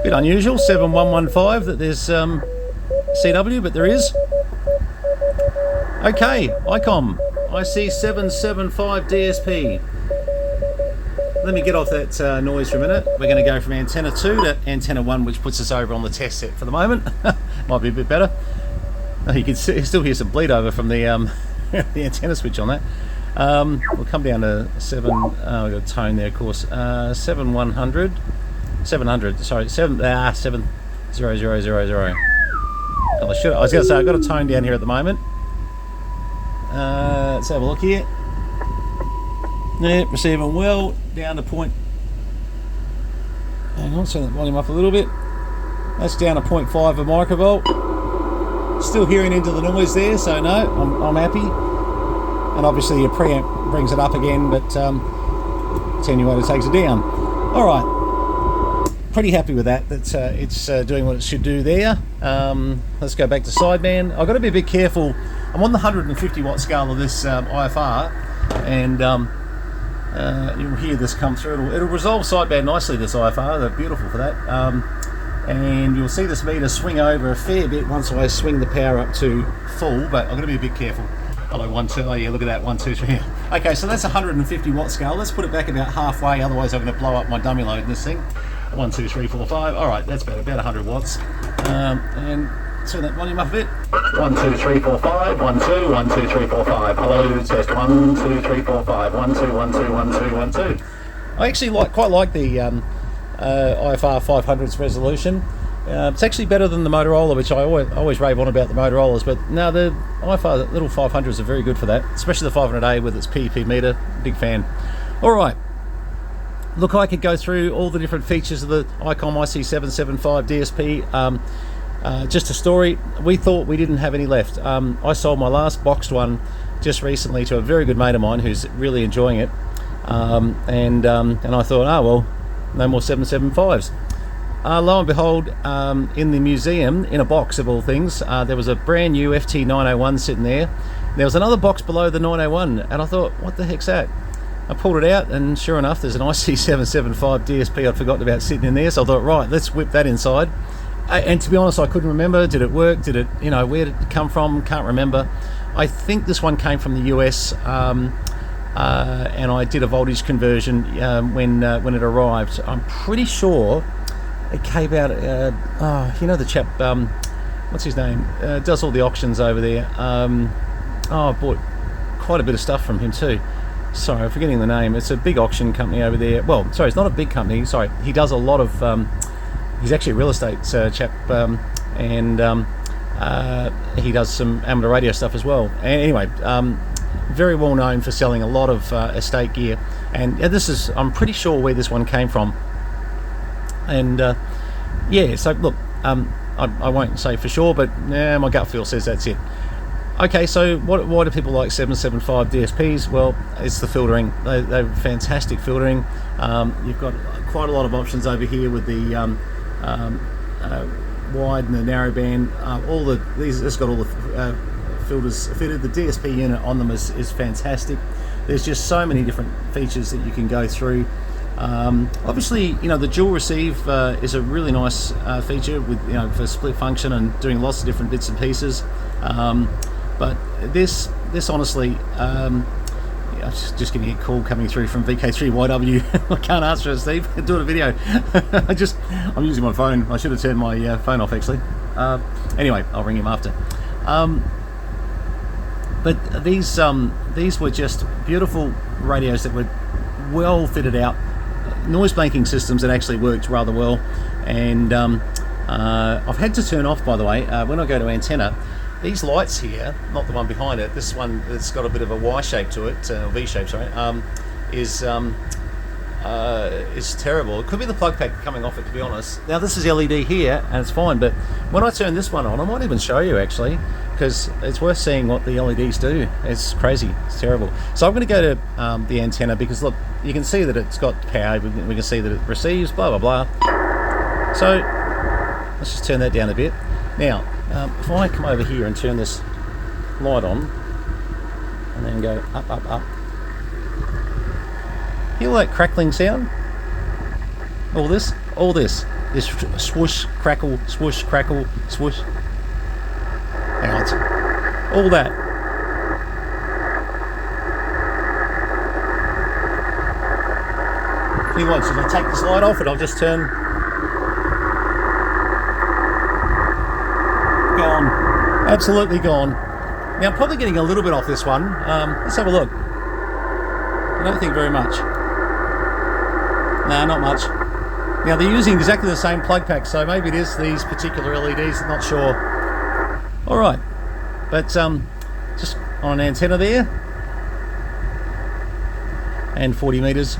Bit unusual, 7115, that there's CW, but there is. Okay, Icom IC775DSP. Let me get off that noise for a minute. We're going to go from antenna 2 to antenna 1, which puts us over on the test set for the moment. Might be a bit better. You can still hear some bleed over from the the antenna switch on that. We'll come down to 7. We've got a tone there, of course. 700. Sorry, 7000. I was going to say I've got a tone down here at the moment. Let's have a look here. Yeah, receiving well down to point. Hang on, turn the volume up a little bit. That's down to 0.5 of microvolt. Still hearing into the noise there, so no, I'm happy. And obviously your preamp brings it up again, but attenuator takes it down. All right, pretty happy with that. That it's doing what it should do there. Let's go back to sideband. I've got to be a bit careful. I'm on the 150 watt scale of this IFR, and you'll hear this come through. It'll resolve sideband nicely, this IFR. They're beautiful for that. And you'll see this meter swing over a fair bit once I swing the power up to full, but I'm going to be a bit careful. Hello, 1, 2, oh yeah, look at that, 1, 2, 3. Okay, so that's a 150 watt scale. Let's put it back about halfway, otherwise I'm going to blow up my dummy load in this thing. 1, 2, 3, 4, 5. All right, that's about 100 watts. And turn that volume up a bit. 1, 2, 3, 4, 5. 1, 2, 1, 2, 3, 4, 5. Hello, test. 1, 2, 3, 4, 5. 1, 2, 1, 2, 1, 2, 1, 2. I actually quite like the IFR 500's resolution. It's actually better than the Motorola, which I always rave on about the Motorola's, but no, the IFR, the little 500s are very good for that, especially the 500A with its PEP meter. Big fan. All right. Look, I could go through all the different features of the Icom IC775DSP. Just a story. We thought we didn't have any left. I sold my last boxed one just recently to a very good mate of mine who's really enjoying it. And I thought, oh well, no more 775s. Lo and behold, in the museum, in a box of all things, there was a brand new FT901 sitting there. There was another box below the 901, and I thought, what the heck's that? I pulled it out, and sure enough, there's an IC775DSP I'd forgotten about sitting in there, so I thought, right, let's whip that inside. And to be honest, I couldn't remember. Did it work? Did it, where did it come from? Can't remember. I think this one came from the US, and I did a voltage conversion when it arrived. I'm pretty sure it came out, the chap, what's his name, does all the auctions over there. I bought quite a bit of stuff from him too. Sorry, I'm forgetting the name. It's a big auction company over there. Well, sorry, it's not a big company. Sorry, he does a lot of, he's actually a real estate chap, and he does some amateur radio stuff as well. And anyway, very well known for selling a lot of estate gear. And this is, I'm pretty sure where this one came from. And yeah, so look, I won't say for sure, but my gut feel says that's it. Okay, so why do people like 775 DSPs? Well, it's the filtering. They're fantastic filtering. You've got quite a lot of options over here with the wide and the narrow band. It's got all the filters fitted. The DSP unit on them is fantastic. There's just so many different features that you can go through. Obviously, the dual receive is a really nice feature with for split function and doing lots of different bits and pieces. But this honestly, I'm just getting a call coming through from VK3YW. I can't answer it, Steve. Doing a video. I'm using my phone. I should have turned my phone off actually. Anyway, I'll ring him after. But these were just beautiful radios that were well fitted out. Noise banking systems that actually worked rather well, and I've had to turn off, by the way, when I go to antenna, these lights here, not the one behind it, this one that's got a bit of a Y shape to it, V shape, sorry, is terrible. It could be the plug pack coming off it, to be honest. Now this is LED here and it's fine, but when I turn this one on, I might even show you actually, because it's worth seeing what the LEDs do. It's crazy, it's terrible. So I'm going to go to the antenna, because look, you can see that it's got power, we can see that it receives, blah blah blah. So let's just turn that down a bit. Now if I come over here and turn this light on and then go up, up, up, hear that crackling sound? All this, Just swoosh, crackle, swoosh, crackle, swoosh. Hang on. All that. Tell you what, should I take this light off and I'll just turn... Gone. Absolutely gone. Now, I'm probably getting a little bit off this one. Let's have a look. I don't think very much. No, not much. Now, they're using exactly the same plug pack, so maybe it is these particular LEDs, I'm not sure. Alright, but just on an antenna there, and 40 metres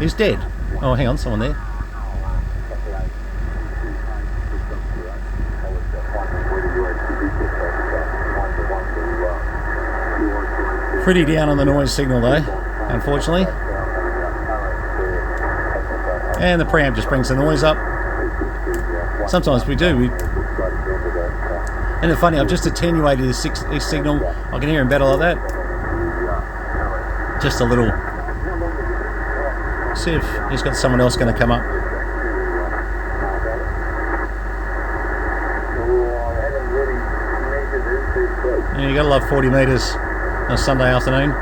is dead. Oh, hang on, someone there. Pretty down on the noise signal though, unfortunately. And the preamp just brings the noise up. Sometimes we do. And it's funny, I've just attenuated his signal. I can hear him better like that. Just a little. See if he's got someone else going to come up. Yeah, you got to love 40 metres on a Sunday afternoon.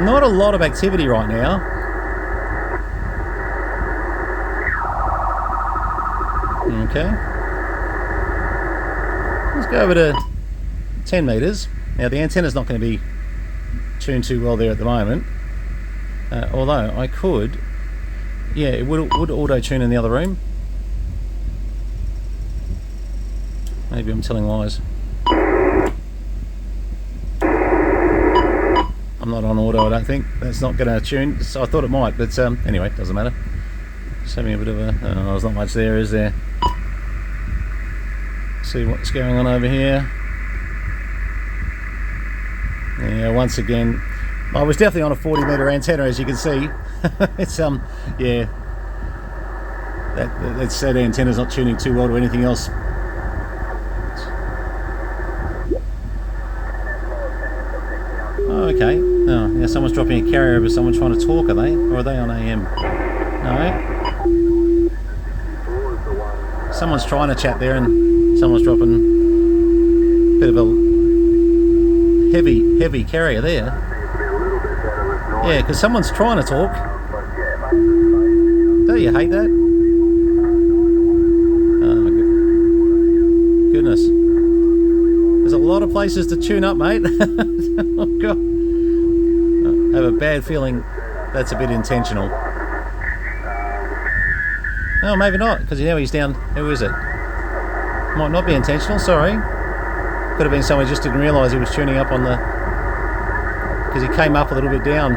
Not a lot of activity right now. Okay. Let's go over to 10 metres. Now the antenna's not going to be tuned too well there at the moment. Although I could, yeah, it would auto-tune in the other room. Maybe I'm telling lies. I'm not on auto, I don't think. That's not going to tune. So I thought it might, but anyway, doesn't matter. Just having a bit of a... Oh, there's not much there, is there? See what's going on over here. Yeah, once again, I was definitely on a 40 metre antenna, as you can see. It's yeah, that antenna's not tuning too well to anything else. Oh, okay. Oh, yeah, someone's dropping a carrier over. Someone trying to talk, are they? Or are they on AM? No. Someone's trying to chat there, and someone's dropping a bit of a heavy carrier there. Yeah, because someone's trying to talk. Don't you hate that? Oh my goodness. There's a lot of places to tune up, mate. Oh God. I have a bad feeling that's a bit intentional. No, maybe not, because now he's down. Who is it? Might not be intentional, sorry. Could have been someone who just didn't realise he was tuning up on the... because he came up a little bit down.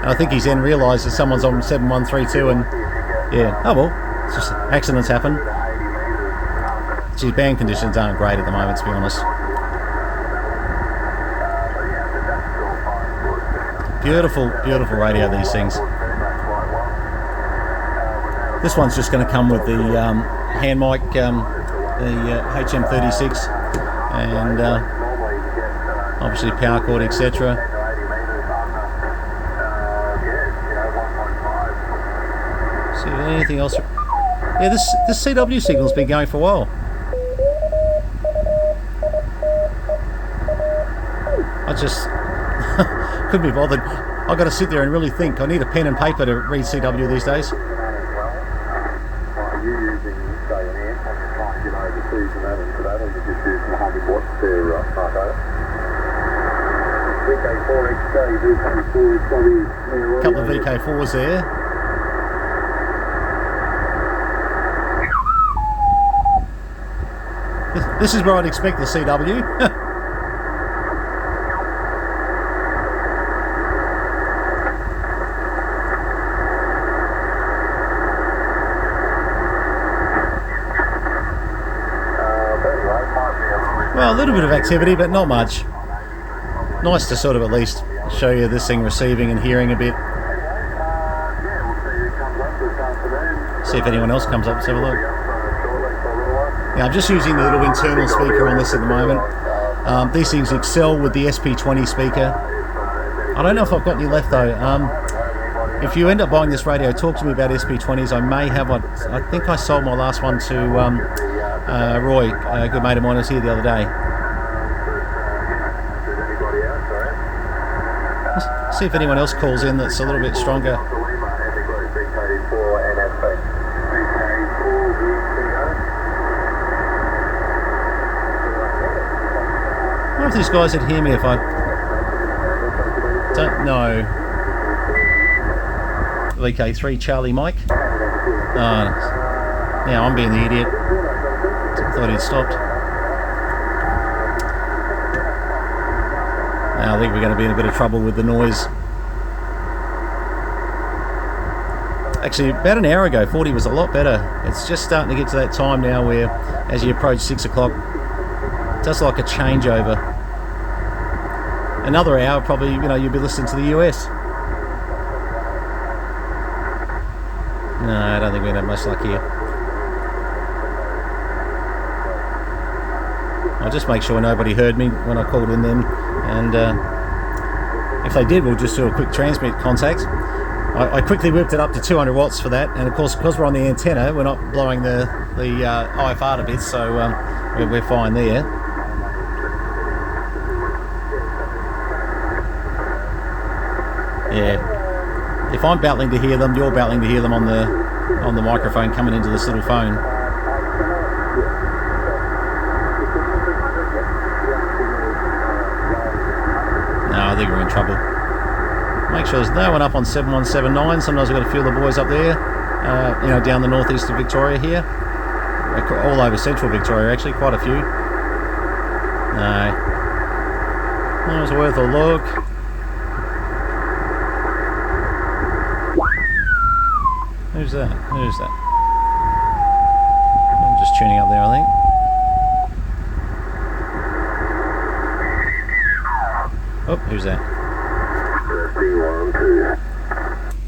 And I think he's then realised that someone's on 7132 and... yeah, oh well, it's just accidents happen. Geez, band conditions aren't great at the moment, to be honest. Beautiful, beautiful radio, these things. This one's just going to come with the hand mic, the HM36, and obviously power cord, etc. See if anything else. Yeah, this CW signal's been going for a while. I just couldn't be bothered. I've got to sit there and really think. I need a pen and paper to read CW these days. Couple of VK4s there. This is where I'd expect the CW. Well, a little bit of activity, but not much. Nice to sort of at least show you this thing receiving and hearing a bit. See if anyone else comes up. Let's have a look. Now, I'm just using the little internal speaker on this at the moment. These things excel with the SP20 speaker. I don't know if I've got any left though. If you end up buying this radio, talk to me about SP20s. I may have one. I think I sold my last one to Roy, a good mate of mine, was here the other day. Let's see if anyone else calls in that's a little bit stronger. I wonder if these guys would hear me if I don't know. VK3 Charlie Mike. Now I'm being the idiot. Thought he'd stopped. Now I think we're going to be in a bit of trouble with the noise. Actually, about an hour ago, 40 was a lot better. It's just starting to get to that time now where, as you approach 6 o'clock, it does like a changeover. Another hour, probably, you'll be listening to the US. No, I don't think we're going to have much luck here. I'll just make sure nobody heard me when I called in then, and if they did, we'll just do a quick transmit contact. I quickly whipped it up to 200 watts for that, and of course, because we're on the antenna, we're not blowing the IFR to bits, so we're fine there. Yeah. If I'm battling to hear them, you're battling to hear them on the microphone coming into this little phone. No, I think we're in trouble. Make sure there's no one up on 7179. Sometimes we've got a few of the boys up there, down the northeast of Victoria here. All over central Victoria, actually, quite a few. No. It was worth a look. Who's that? Who's that? I'm just tuning up there, I think. Oh, who's that?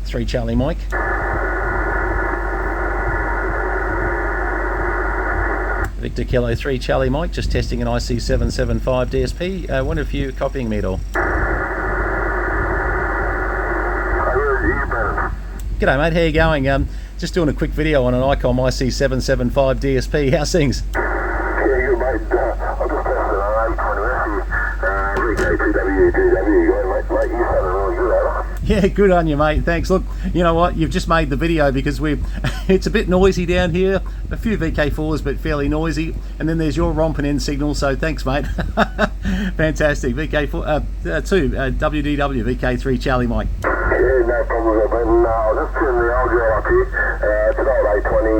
3 Charlie Mike. Victor Kilo 3 Charlie Mike, just testing an IC775 DSP. I wonder if you're copying me at all. G'day mate, how you going? Just doing a quick video on an Icom IC775 DSP. How's things? Yeah, good mate. I just tested an 820 VK2W2W. Mate, you sounded really good, eh? Yeah, good on you, mate. Thanks. Look, you know what? You've just made the video because it's a bit noisy down here. A few VK4s, but fairly noisy. And then there's your romping in signal, so thanks, mate. Fantastic. VK4, 2, WDW, VK3 Charlie Mike. Yeah, no problem there, Brenton. I was just tuning the old girl up here. It's an old 820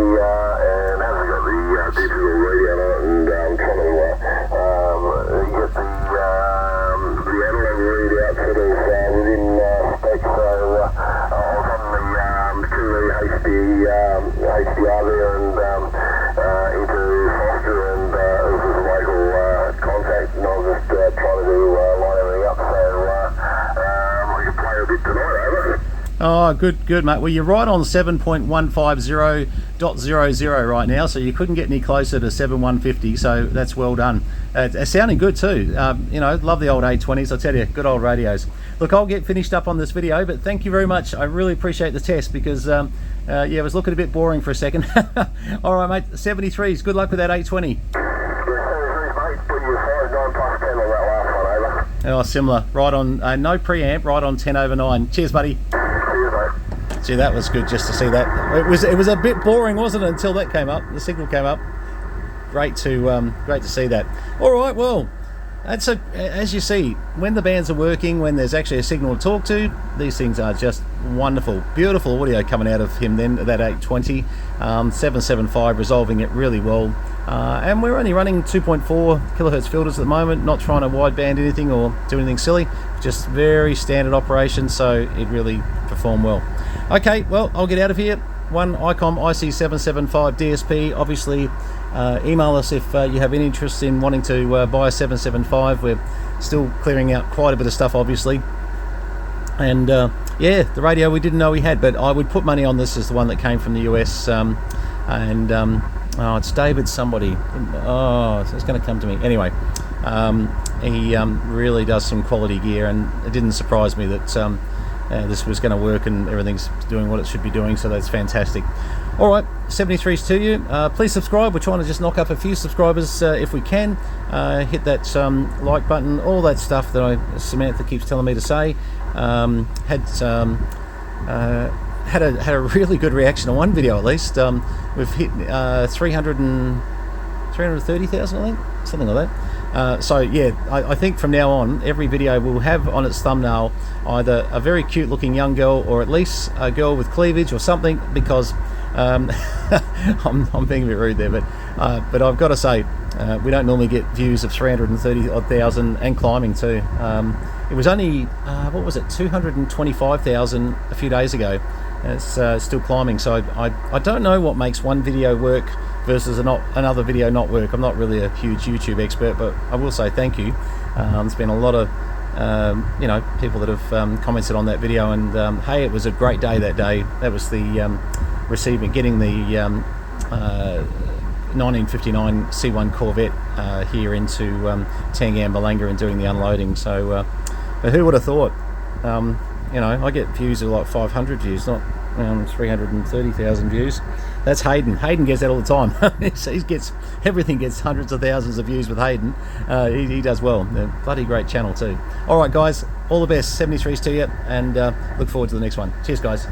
and hasn't got the digital radio on it, and I'm trying to get the analog readout sort of within spec, so I was on the Kiwi HDR there and into Foster, and it was just a local contact, and I was just trying to line everything up, so I could play a bit tonight, over. Oh, good, mate. Well, you're right on 7.150.00 right now, so you couldn't get any closer to 7150, so that's well done. It's sounding good too. Love the old 820s, I tell you, good old radios. Look, I'll get finished up on this video, but thank you very much. I really appreciate the test because, it was looking a bit boring for a second. All right, mate, 73s, good luck with that 820. Oh, similar. Right on, no preamp, right on 10 over 9. Cheers, buddy. Gee, that was good just to see that. It was a bit boring, wasn't it, until that came up. The signal came up. Great to see that. All right, well, as you see, when the bands are working, when there's actually a signal to talk to, these things are just wonderful. Beautiful audio coming out of him then, that 820. 775 resolving it really well. And we're only running 2.4 kilohertz filters at the moment, not trying to wideband anything or do anything silly, just very standard operation, so it really performed well. Okay, well, I'll get out of here. One Icom IC775 DSP. Obviously, email us if you have any interest in wanting to buy a 775. We're still clearing out quite a bit of stuff, obviously. And yeah, the radio we didn't know we had, but I would put money on this as the one that came from the US. Oh, it's David somebody. Oh, it's going to come to me. Anyway, he really does some quality gear, and it didn't surprise me that this was going to work and everything's doing what it should be doing, so that's fantastic. All right, 73s to you. Please subscribe. We're trying to just knock up a few subscribers if we can. Hit that like button, all that stuff that Samantha keeps telling me to say. Had a really good reaction on one video at least. We've hit 330,000, I think, something like that. So yeah, I think from now on, every video will have on its thumbnail either a very cute looking young girl or at least a girl with cleavage or something, because I'm being a bit rude there, but I've got to say, we don't normally get views of 330,000 and climbing too. It was only, what was it, 225,000 a few days ago. It's still climbing, so I don't know what makes one video work versus another video not work. I'm not really a huge YouTube expert, but I will say thank you. There's been a lot of people that have commented on that video, and hey, it was a great day that day. That was the getting the 1959 C1 Corvette here into Tangam Balanga and doing the unloading. So who would have thought? I get views of like 500 views, not 330,000 views. That's Hayden. Hayden gets that all the time. Everything gets hundreds of thousands of views with Hayden. He does well. Bloody great channel too. All right, guys, all the best. 73s to you, and look forward to the next one. Cheers, guys.